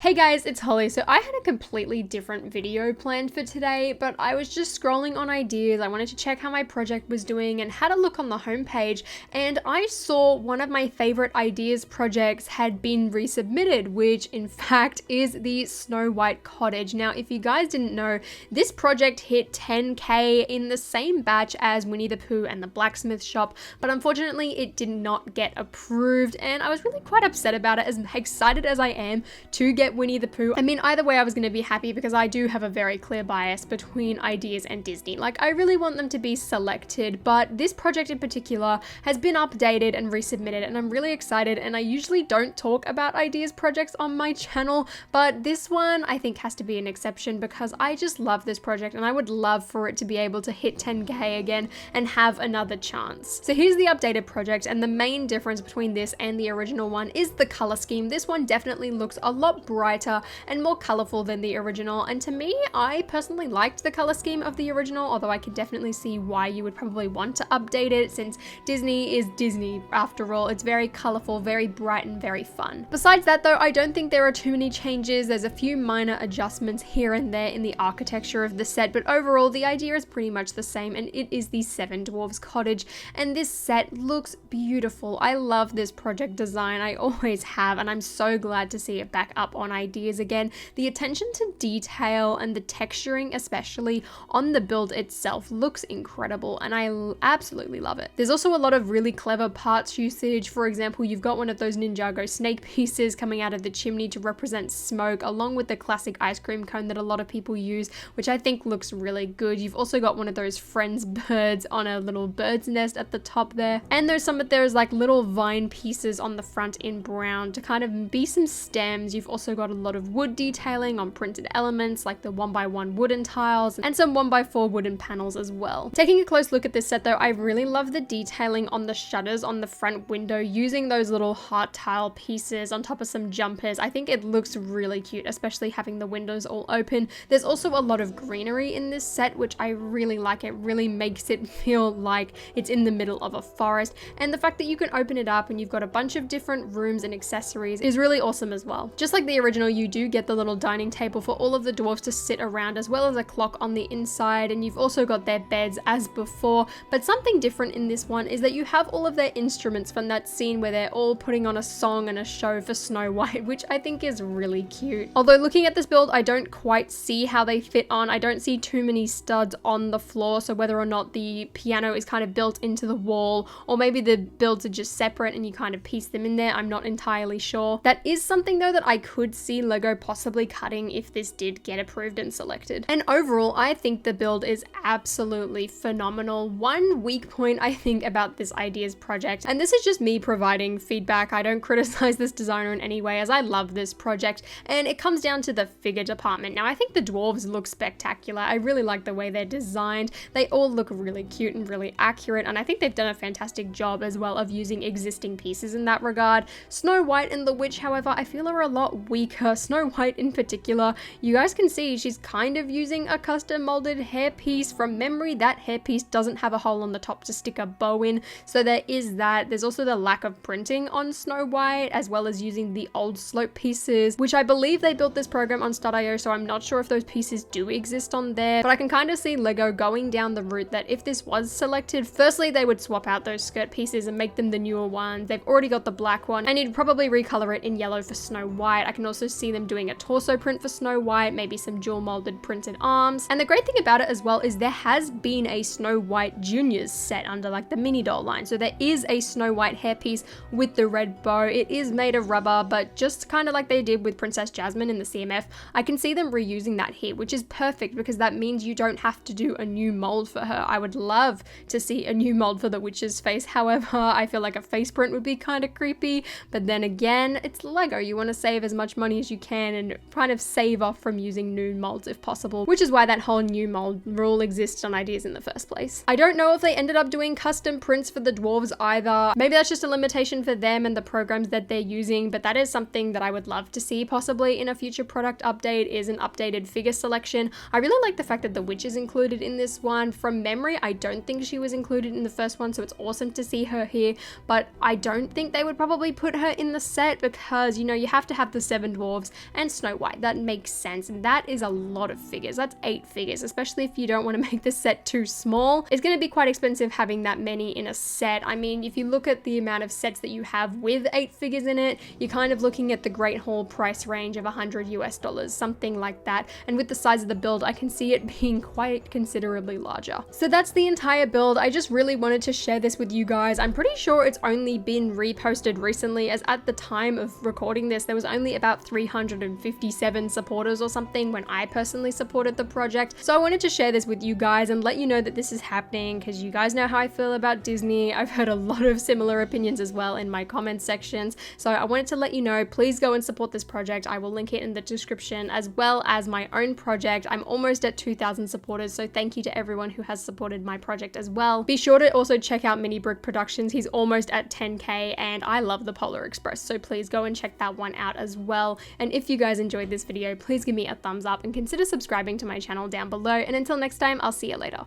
Hey guys, it's Holly. So I had a completely different video planned for today, but I was just scrolling on ideas. I wanted to check how my project was doing and had a look on the homepage, and I saw one of my favorite ideas projects had been resubmitted, which in fact is the Snow White Cottage. Now, if you guys didn't know, this project hit 10K in the same batch as Winnie the Pooh and the Blacksmith Shop, but unfortunately it did not get approved, and I was really quite upset about it, as excited as I am to get Winnie the Pooh. I mean, either way I was going to be happy because I do have a very clear bias between ideas and Disney. Like, I really want them to be selected, but this project in particular has been updated and resubmitted, and I'm really excited. And I usually don't talk about ideas projects on my channel, but this one I think has to be an exception because I just love this project and I would love for it to be able to hit 10K again and have another chance. So here's the updated project, and the main difference between this and the original one is the color scheme. This one definitely looks a lot brighter and more colorful than the original, and to me, I personally liked the color scheme of the original, although I could definitely see why you would probably want to update it, since Disney is Disney after all. It's very colorful, very bright, and very fun. Besides that though, I don't think there are too many changes. There's a few minor adjustments here and there in the architecture of the set, but overall the idea is pretty much the same, and it is the Seven Dwarfs Cottage, and this set looks beautiful. I love this project design, I always have, and I'm so glad to see it back up on ideas again. The attention to detail and the texturing, especially on the build itself, looks incredible, and I absolutely love it. There's also a lot of really clever parts usage. For example, you've got one of those Ninjago snake pieces coming out of the chimney to represent smoke, along with the classic ice cream cone that a lot of people use, which I think looks really good. You've also got one of those Friends birds on a little bird's nest at the top there, and there's like little vine pieces on the front in brown to kind of be some stems. You've also got a lot of wood detailing on printed elements like the 1x1 wooden tiles and some 1x4 wooden panels as well. Taking a close look at this set though, I really love the detailing on the shutters on the front window, using those little heart tile pieces on top of some jumpers. I think it looks really cute, especially having the windows all open. There's also a lot of greenery in this set, which I really like. It really makes it feel like it's in the middle of a forest, and the fact that you can open it up and you've got a bunch of different rooms and accessories is really awesome as well. Just like the original, you do get the little dining table for all of the dwarfs to sit around, as well as a clock on the inside, and you've also got their beds as before, but something different in this one is that you have all of their instruments from that scene where they're all putting on a song and a show for Snow White, which I think is really cute. Although looking at this build, I don't quite see how they fit on. I don't see too many studs on the floor, so whether or not the piano is kind of built into the wall, or maybe the builds are just separate and you kind of piece them in there, I'm not entirely sure. That is something though that I could see Lego possibly cutting if this did get approved and selected. And overall, I think the build is absolutely phenomenal. One weak point I think about this ideas project, and this is just me providing feedback, I don't criticize this designer in any way, as I love this project, and it comes down to the figure department. Now, I think the dwarves look spectacular. I really like the way they're designed. They all look really cute and really accurate, and I think they've done a fantastic job as well of using existing pieces in that regard. Snow White and the Witch, however, I feel are a lot weaker. Snow White in particular, you guys can see she's kind of using a custom molded hairpiece. From memory, that hairpiece doesn't have a hole on the top to stick a bow in, so there is that. There's also the lack of printing on Snow White, as well as using the old slope pieces, which I believe they built this program on Stud.io, so I'm not sure if those pieces do exist on there, but I can kind of see Lego going down the route that if this was selected, firstly they would swap out those skirt pieces and make them the newer ones. They've already got the black one, and you'd probably recolor it in yellow for Snow White. I can also see them doing a torso print for Snow White, maybe some dual molded printed arms. And the great thing about it as well is there has been a Snow White Juniors set under like the mini doll line, so there is a Snow White hairpiece with the red bow. It is made of rubber, but just kind of like they did with Princess Jasmine in the CMF, I can see them reusing that here, which is perfect because that means you don't have to do a new mold for her. I would love to see a new mold for the witch's face. However, I feel like a face print would be kind of creepy, but then again, it's Lego. You want to save as much money as you can and kind of save off from using new molds if possible, which is why that whole new mold rule exists on ideas in the first place. I don't know if they ended up doing custom prints for the dwarves either. Maybe that's just a limitation for them and the programs that they're using, but that is something that I would love to see possibly in a future product update, is an updated figure selection. I really like the fact that the witch is included in this one. From memory, I don't think she was included in the first one, so it's awesome to see her here, but I don't think they would probably put her in the set because, you know, you have to have the 7 Seven Dwarfs, and Snow White. That makes sense, and that is a lot of figures. That's 8 figures, especially if you don't want to make the set too small. It's going to be quite expensive having that many in a set. I mean, if you look at the amount of sets that you have with 8 figures in it, you're kind of looking at the Great Haul price range of $100 US, something like that. And with the size of the build, I can see it being quite considerably larger. So that's the entire build. I just really wanted to share this with you guys. I'm pretty sure it's only been reposted recently, as at the time of recording this, there was only about 357 supporters or something when I personally supported the project. So I wanted to share this with you guys and let you know that this is happening, because you guys know how I feel about Disney. I've heard a lot of similar opinions as well in my comment sections. So I wanted to let you know, please go and support this project. I will link it in the description, as well as my own project. I'm almost at 2,000 supporters, so thank you to everyone who has supported my project as well. Be sure to also check out Mini Brick Productions. He's almost at 10k, and I love the Polar Express, so please go and check that one out as well. And if you guys enjoyed this video, please give me a thumbs up and consider subscribing to my channel down below. And until next time, I'll see you later.